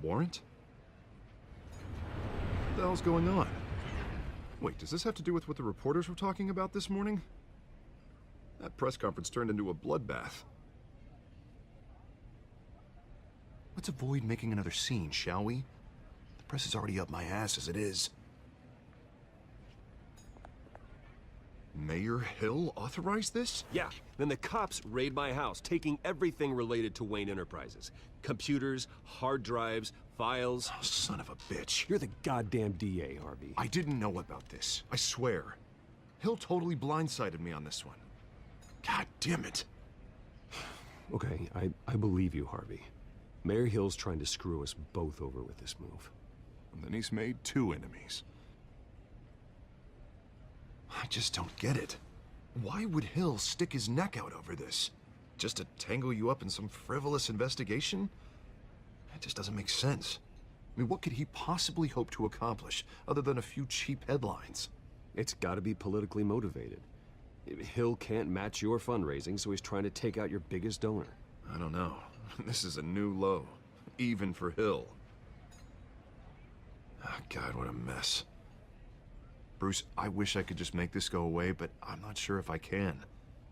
warrant? What the hell's going on? Wait, does this have to do with what the reporters were talking about this morning? That press conference turned into a bloodbath. Let's avoid making another scene, shall we? The press is already up my ass as it is. Mayor Hill authorized this? Yeah, then the cops raid my house, taking everything related to Wayne Enterprises. Computers, hard drives, files. Oh, son of a bitch. You're the goddamn DA, Harvey. I didn't know about this. I swear. Hill totally blindsided me on this one. God damn it. Okay, I believe you, Harvey. Mayor Hill's trying to screw us both over with this move. And then he's made two enemies. I just don't get it. Why would Hill stick his neck out over this? Just to tangle you up in some frivolous investigation? It just doesn't make sense. I mean, what could he possibly hope to accomplish other than a few cheap headlines? It's gotta be politically motivated. Hill can't match your fundraising, so he's trying to take out your biggest donor. I don't know. This is a new low, even for Hill. Oh, God, what a mess. Bruce, I wish I could just make this go away, but I'm not sure if I can.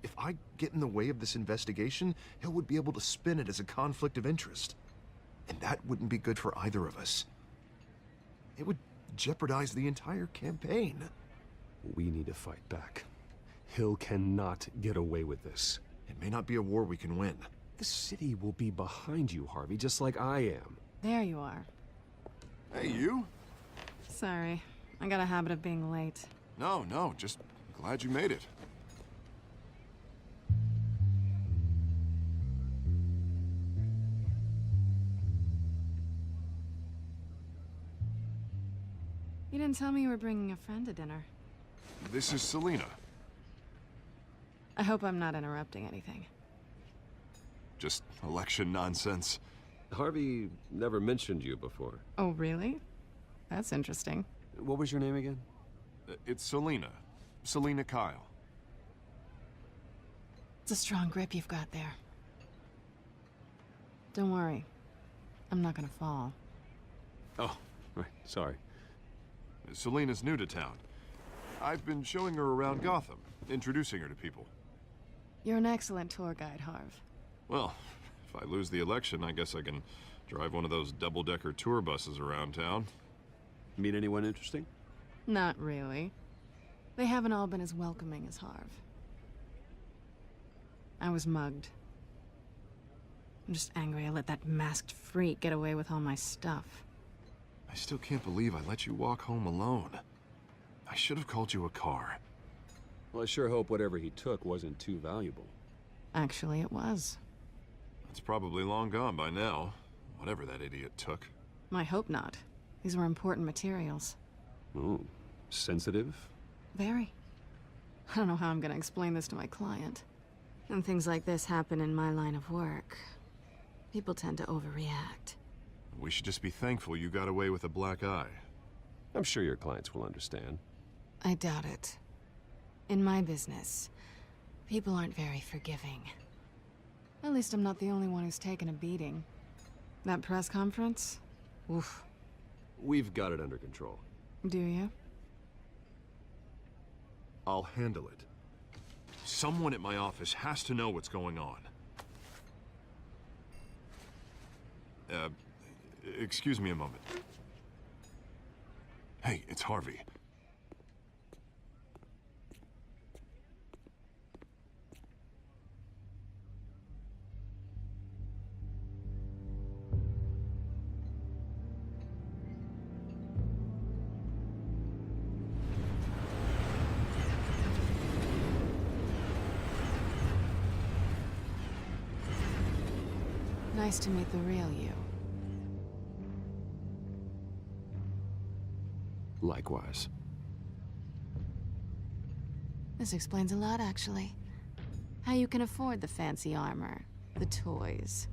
If I get in the way of this investigation, Hill would be able to spin it as a conflict of interest. And that wouldn't be good for either of us. It would jeopardize the entire campaign. We need to fight back. Hill cannot get away with this. It may not be a war we can win. The city will be behind you, Harvey, just like I am. There you are. Hey, you? Sorry. I got a habit of being late. No, just glad you made it. You didn't tell me you were bringing a friend to dinner. This is Selena. I hope I'm not interrupting anything. Just election nonsense. Harvey never mentioned you before. Oh, really? That's interesting. What was your name again? It's Selena. Selena Kyle. It's a strong grip you've got there. Don't worry. I'm not gonna fall. Oh, right, sorry. Selena's new to town. I've been showing her around Gotham, introducing her to people. You're an excellent tour guide, Harv. Well, if I lose the election, I guess I can drive one of those double-decker tour buses around town. Meet anyone interesting? Not really. They haven't all been as welcoming as Harv. I was mugged. I'm just angry I let that masked freak get away with all my stuff. I still can't believe I let you walk home alone. I should have called you a car. Well, I sure hope whatever he took wasn't too valuable. Actually, it was. It's probably long gone by now, whatever that idiot took. I hope not. These were important materials. Ooh, sensitive? Very. I don't know how I'm gonna explain this to my client. When things like this happen in my line of work, people tend to overreact. We should just be thankful you got away with a black eye. I'm sure your clients will understand. I doubt it. In my business, people aren't very forgiving. At least I'm not the only one who's taken a beating. That press conference? Oof. We've got it under control. Do you? I'll handle it. Someone at my office has to know what's going on. Excuse me a moment. Hey, it's Harvey. Nice to meet the real you. Likewise. This explains a lot, actually. How you can afford the fancy armor, the toys.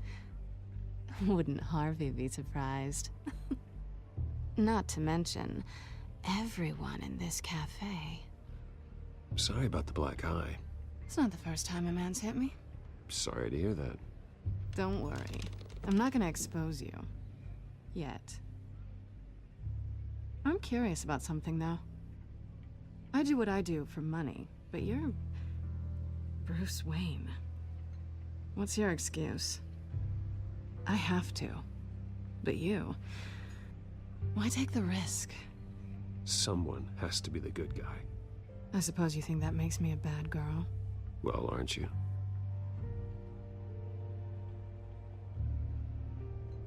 Wouldn't Harvey be surprised? Not to mention, everyone in this cafe. Sorry about the black eye. It's not the first time a man's hit me. Sorry to hear that. Don't worry. I'm not gonna expose you. Yet. I'm curious about something, though. I do what I do for money, but you're Bruce Wayne. What's your excuse? I have to. But you... why take the risk? Someone has to be the good guy. I suppose you think that makes me a bad girl. Well, aren't you?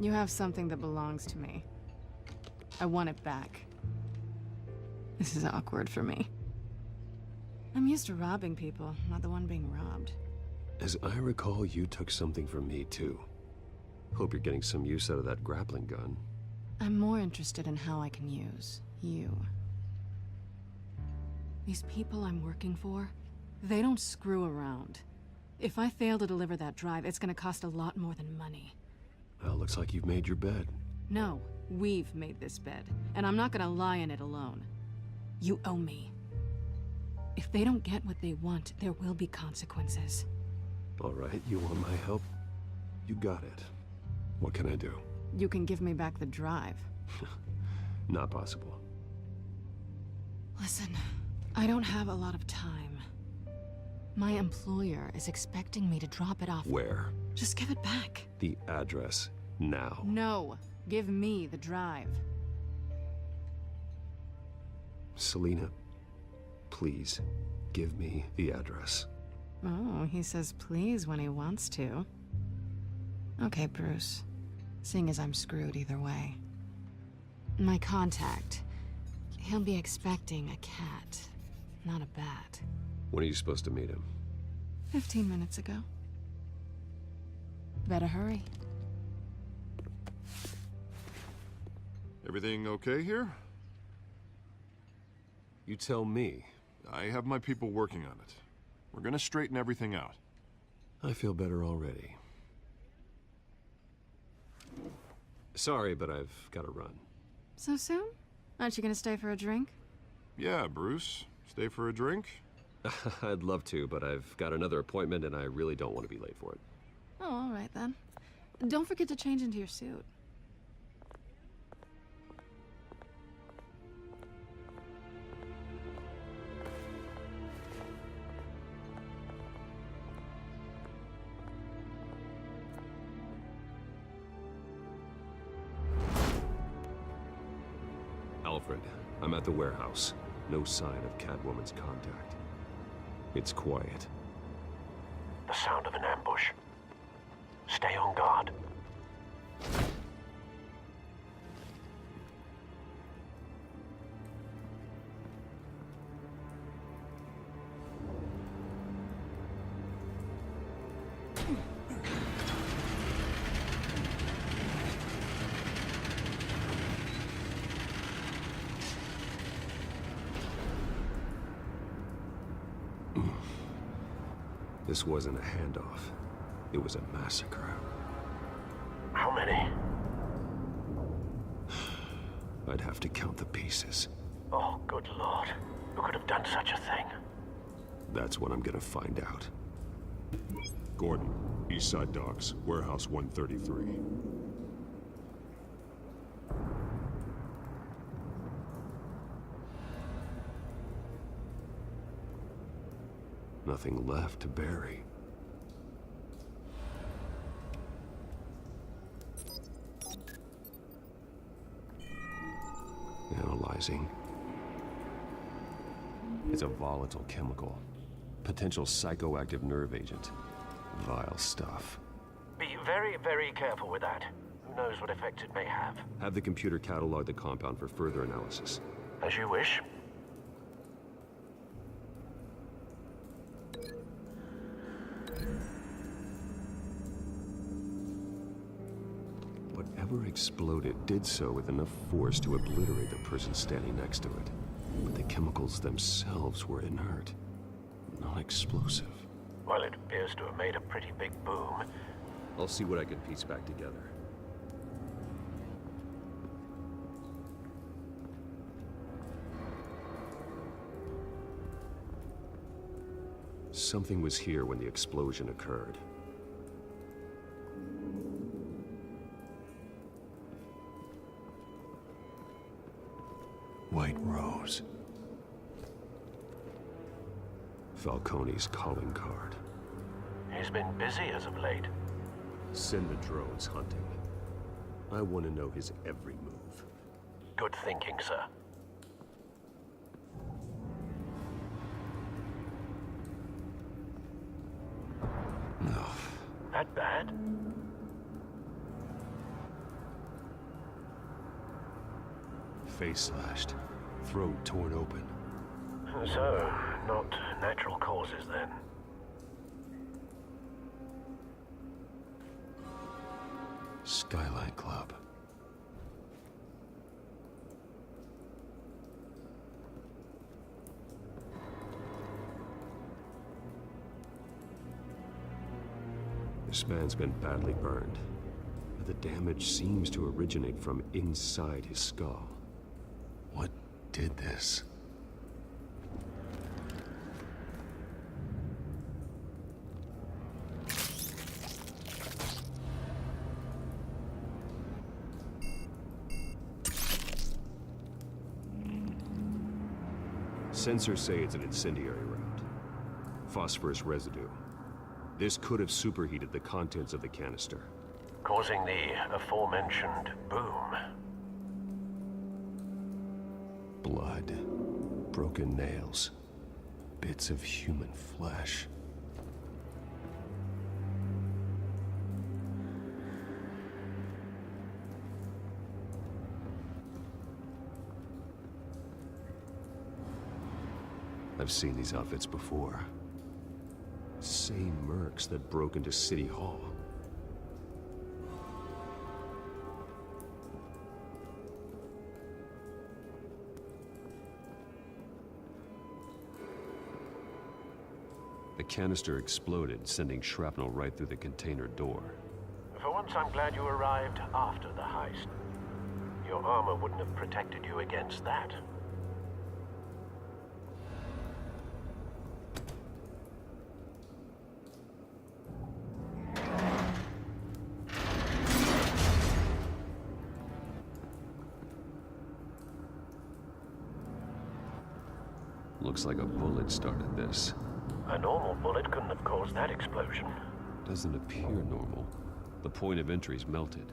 You have something that belongs to me. I want it back. This is awkward for me. I'm used to robbing people, not the one being robbed. As I recall, you took something from me, too. Hope you're getting some use out of that grappling gun. I'm more interested in how I can use you. These people I'm working for, they don't screw around. If I fail to deliver that drive, it's gonna cost a lot more than money. Well, looks like you've made your bed. No, we've made this bed, and I'm not gonna lie in it alone. You owe me. If they don't get what they want, there will be consequences. All right, you want my help? You got it. What can I do? You can give me back the drive. Not possible. Listen, I don't have a lot of time. My employer is expecting me to drop it off. Where? Just give it back. The address, now. No, give me the drive. Selina, please, give me the address. Oh, he says please when he wants to. Okay, Bruce. Seeing as I'm screwed either way. My contact. He'll be expecting a cat, not a bat. When are you supposed to meet him? 15 minutes ago. Better hurry. Everything okay here? You tell me. I have my people working on it. We're gonna straighten everything out. I feel better already. Sorry, but I've got to run. So soon? Aren't you gonna stay for a drink? Yeah, Bruce. Stay for a drink? I'd love to, but I've got another appointment and I really don't want to be late for it. Oh, all right then. Don't forget to change into your suit. Alfred, I'm at the warehouse. No sign of Catwoman's contact. It's quiet. The sound of an ambush. Stay on guard. This wasn't a handoff. It was a massacre. How many? I'd have to count the pieces. Oh, good lord. Who could have done such a thing? That's what I'm gonna find out. Gordon, Eastside Docks, Warehouse 133. Nothing left to bury. Analyzing. It's a volatile chemical. Potential psychoactive nerve agent. Vile stuff. Be very, very careful with that. Who knows what effect it may have. Have the computer catalog the compound for further analysis. As you wish. Whatever exploded did so with enough force to obliterate the person standing next to it. But the chemicals themselves were inert, not explosive. Well, it appears to have made a pretty big boom. I'll see what I can piece back together. Something was here when the explosion occurred. white rose. Falcone's calling card. He's been busy as of late. Send the drones hunting. I want to know his every move. Good thinking, sir. No. That bad? Face slashed. Throat torn open. So, not natural causes then. Skyline Club. This man's been badly burned, but the damage seems to originate from inside his skull. What did this? Sensors say it's an incendiary round. Phosphorus residue. This could have superheated the contents of the canister. Causing the aforementioned boom. Blood. Broken nails. Bits of human flesh. I've seen these outfits before. Same mercs that broke into City Hall. The canister exploded, sending shrapnel right through the container door. For once, I'm glad you arrived after the heist. Your armor wouldn't have protected you against that. Looks like a bullet started this. A normal bullet couldn't have caused that explosion. Doesn't appear normal. The point of entry's melted.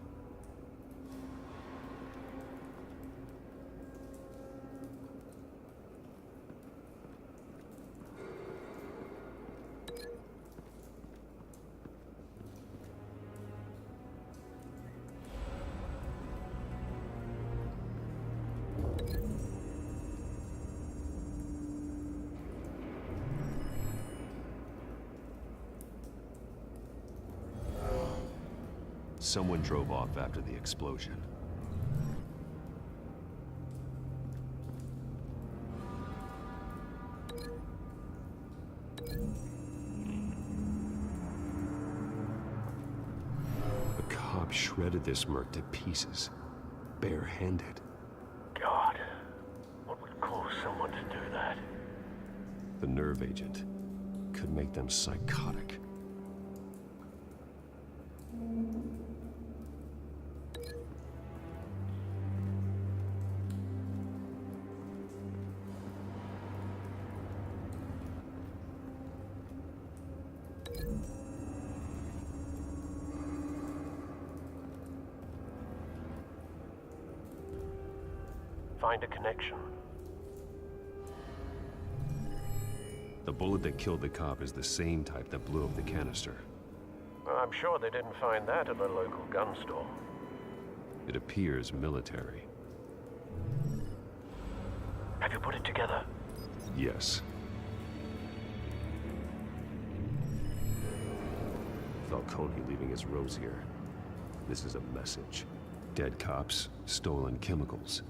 Someone drove off after the explosion. A cop shredded this merc to pieces, barehanded. God, what would cause someone to do that? The nerve agent could make them psychotic. Find a connection. The bullet that killed the cop is the same type that blew up the canister. Well, I'm sure they didn't find that at the local gun store. It appears military. Have you put it together? Yes. Falcone leaving his rose here. This is a message. Dead cops, stolen chemicals.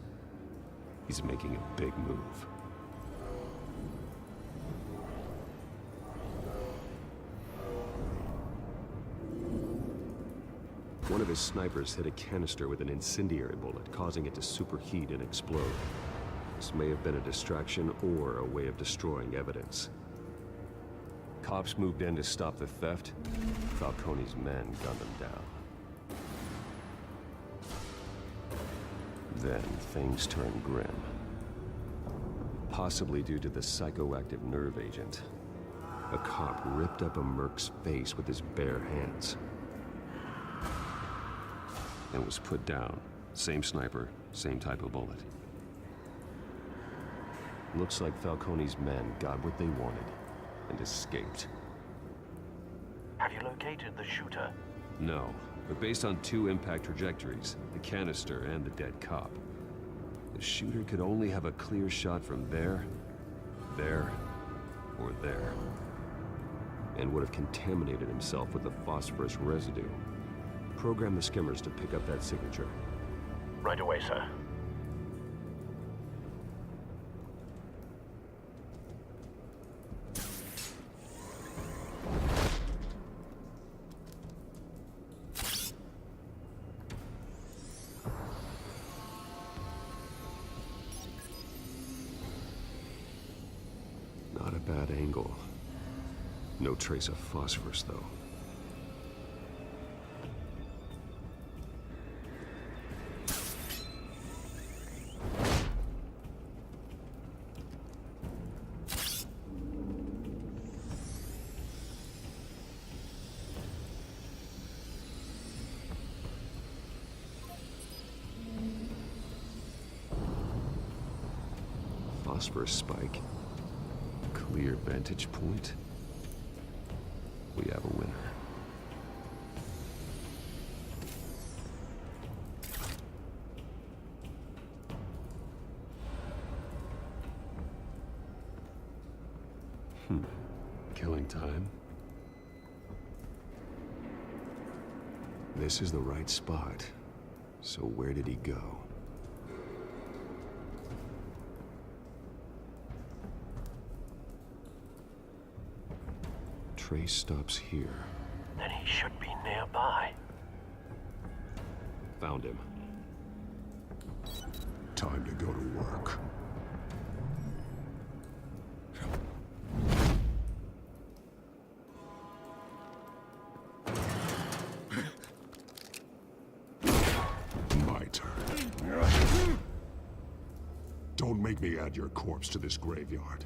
He's making a big move. One of his snipers hit a canister with an incendiary bullet, causing it to superheat and explode. This may have been a distraction or a way of destroying evidence. Cops moved in to stop the theft. Falcone's men gunned them down. Then things turned grim. possibly due to the psychoactive nerve agent. A cop ripped up a merc's face with his bare hands. And was put down. Same sniper, same type of bullet. Looks like Falcone's men got what they wanted and escaped. Have you located the shooter? No, but based on 2 impact trajectories, the canister and the dead cop, the shooter could only have a clear shot from there, or there. And would have contaminated himself with the phosphorus residue. Program the skimmers to pick up that signature. Right away, sir. Not a bad angle. No trace of phosphorus, though. Phosphorus spike. Clear vantage point. We have a winner. Killing time. This is the right spot. So where did he go? Trace stops here. Then he should be nearby. Found him. Time to go to work. My turn. Don't make me add your corpse to this graveyard.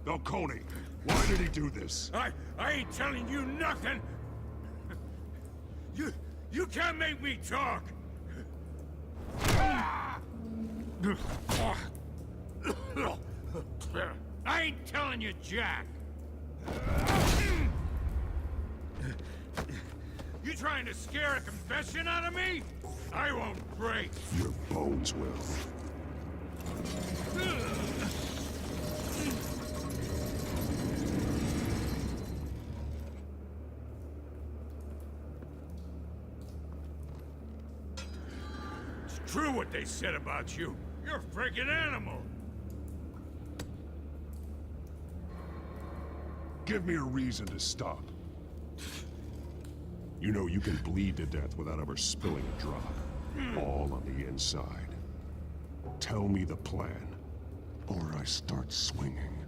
Falcone, why did he do this? I ain't telling you nothing! You can't make me talk! I ain't telling you, Jack! You trying to scare a confession out of me? I won't break! Your bones will. It's true what they said about you. You're a freaking animal! Give me a reason to stop. You know you can bleed to death without ever spilling a drop. All on the inside. Tell me the plan, or I start swinging.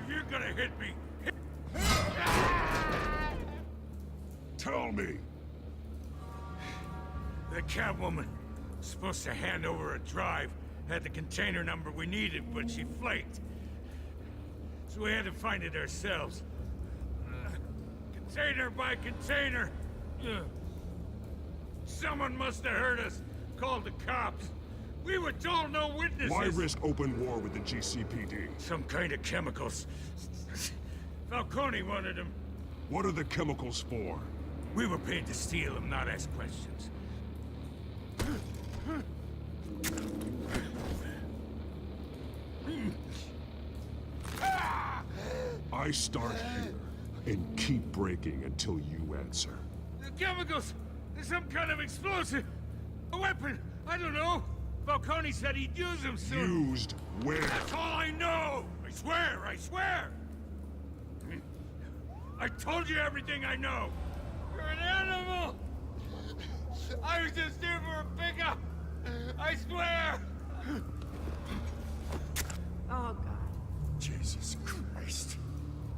If you're gonna hit me, Tell me! the Catwoman was supposed to hand over a drive, had the container number we needed, but she flaked. So we had to find it ourselves. Container by container. Someone must have heard us, called the cops. We were told no witnesses. Why risk open war with the GCPD? Some kind of chemicals. Falcone wanted them. What are the chemicals for? We were paid to steal them, not ask questions. I start here and keep breaking until you answer. The chemicals! There's some kind of explosive! A weapon! I don't know! Falcone said he'd use them soon! Used where? That's all I know! I swear! I swear! I told you everything I know! You're an animal! I was just here for a pickup! I swear! Oh, God. Jesus Christ.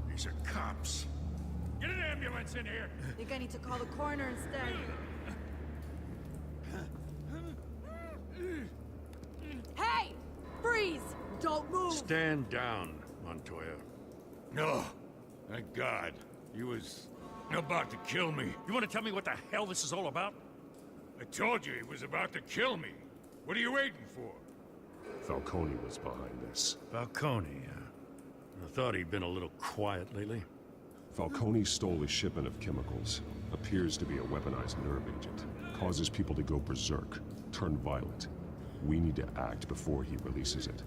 These are cops. Get an ambulance in here! I think I need to call the coroner instead. Hey! Stand down, Montoya. No, thank God. He was about to kill me. You want to tell me what the hell this is all about? I told you he was about to kill me. What are you waiting for? Falcone was behind this. Falcone, I thought he'd been a little quiet lately. Falcone stole a shipment of chemicals. Appears to be a weaponized nerve agent. Causes people to go berserk, turn violent. We need to act before he releases it.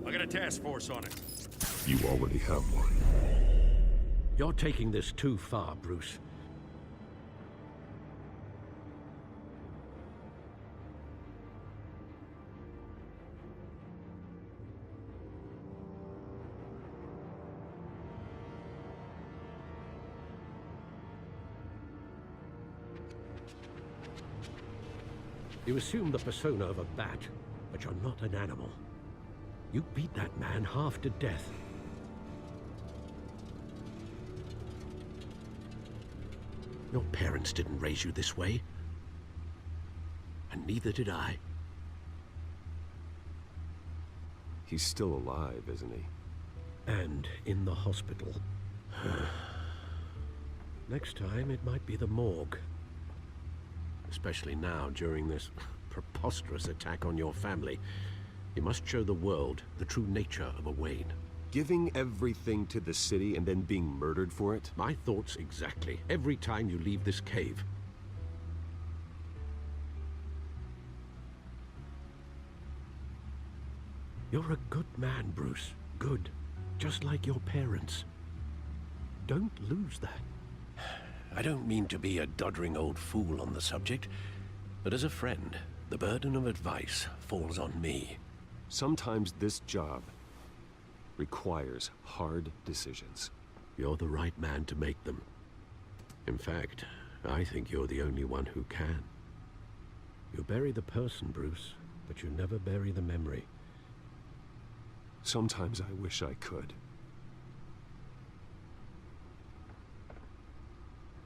I got a task force on it. You already have one. You're taking this too far, Bruce. You assume the persona of a bat, but you're not an animal. You beat that man half to death. Your parents didn't raise you this way. And neither did I. He's still alive, isn't he? And in the hospital. Next time, it might be the morgue. Especially now, during this preposterous attack on your family. You must show the world the true nature of a Wayne. Giving everything to the city and then being murdered for it? My thoughts exactly. Every time you leave this cave. You're a good man, Bruce. Good. Just like your parents. Don't lose that. I don't mean to be a doddering old fool on the subject, but as a friend, the burden of advice falls on me. Sometimes this job requires hard decisions. You're the right man to make them. In fact, I think you're the only one who can. You bury the person, Bruce, but you never bury the memory. Sometimes I wish I could.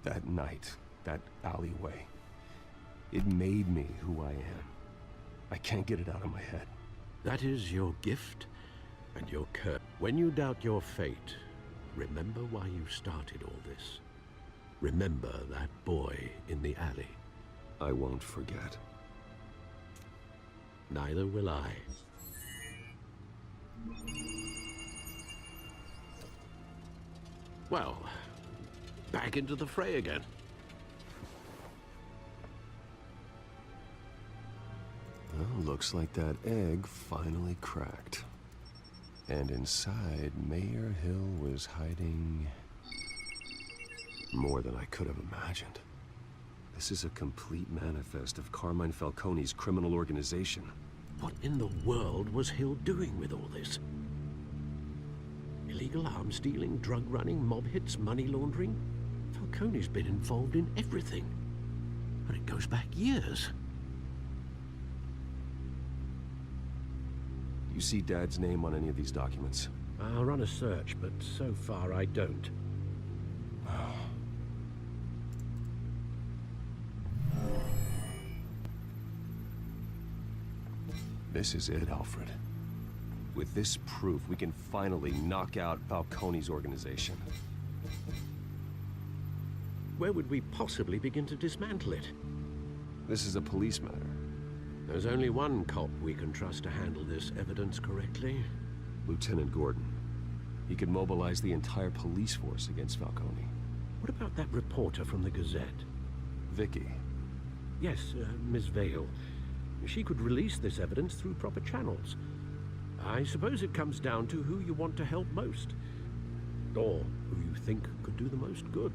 That night, that alleyway, it made me who I am. I can't get it out of my head. That is your gift and your curse. When you doubt your fate, remember why you started all this. Remember that boy in the alley. I won't forget. Neither will I. Well, back into the fray again. Well, looks like that egg finally cracked. And inside, Mayor Hill was hiding more than I could have imagined. This is a complete manifest of Carmine Falcone's criminal organization. What in the world was Hill doing with all this? Illegal arms dealing, drug running, mob hits, money laundering? Falcone's been involved in everything. And it goes back years. You see Dad's name on any of these documents? I'll run a search, but so far I don't. This is it, Alfred. With this proof, we can finally knock out Falcone's organization. Where would we possibly begin to dismantle it? This is a police matter. There's only one cop we can trust to handle this evidence correctly. Lieutenant Gordon. He could mobilize the entire police force against Falcone. What about that reporter from the Gazette? Vicky. Yes, Miss Vale. She could release this evidence through proper channels. I suppose it comes down to who you want to help most. Or who you think could do the most good.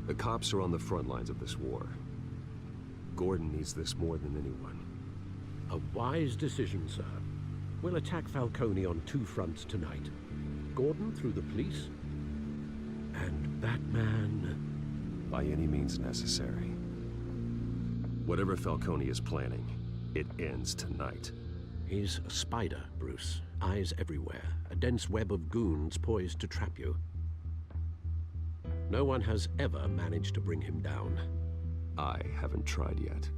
The cops are on the front lines of this war. Gordon needs this more than anyone. A wise decision, sir. We'll attack Falcone on two fronts tonight. Gordon through the police, and Batman... by any means necessary. Whatever Falcone is planning, it ends tonight. He's a spider, Bruce. Eyes everywhere. A dense web of goons poised to trap you. No one has ever managed to bring him down. I haven't tried yet.